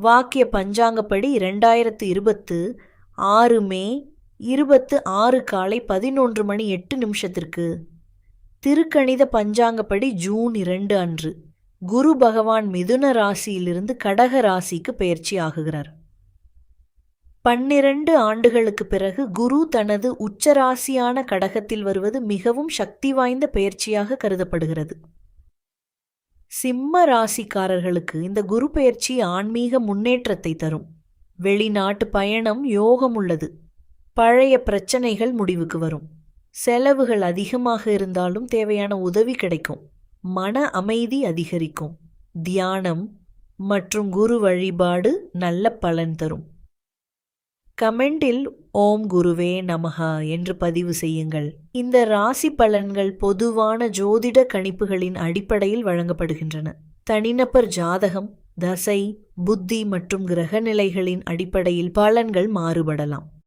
வாக்கிய பஞ்சாங்கப்படி 2026 மே 26 காலை 11:08 திருக்கணித பஞ்சாங்கப்படி ஜூன் 2 அன்று குரு பகவான் மிதுன ராசியிலிருந்து கடக ராசிக்கு பெயர்ச்சி ஆகுகிறார். 12 ஆண்டுகளுக்கு பிறகு குரு தனது உச்சராசியான கடகத்தில் வருவது மிகவும் சக்தி வாய்ந்த பெயர்ச்சியாக கருதப்படுகிறது. சிம்ம ராசிக்காரர்களுக்கு இந்த குரு பெயர்ச்சி ஆன்மீக முன்னேற்றத்தை தரும். வெளிநாட்டு பயணம் யோகம் உள்ளது. பழைய பிரச்சனைகள் முடிவுக்கு வரும். செலவுகள் அதிகமாக இருந்தாலும் தேவையான உதவி கிடைக்கும். மன அமைதி அதிகரிக்கும். தியானம் மற்றும் குரு வழிபாடு நல்ல பலன் தரும். கமெண்டில் ஓம் குருவே நமஹா என்று பதிவு செய்யுங்கள். இந்த ராசி பலன்கள் பொதுவான ஜோதிட கணிப்புகளின் அடிப்படையில் வழங்கப்படுகின்றன. தனிநபர் ஜாதகம், தசை, புத்தி மற்றும் கிரகநிலைகளின் அடிப்படையில் பலன்கள் மாறுபடலாம்.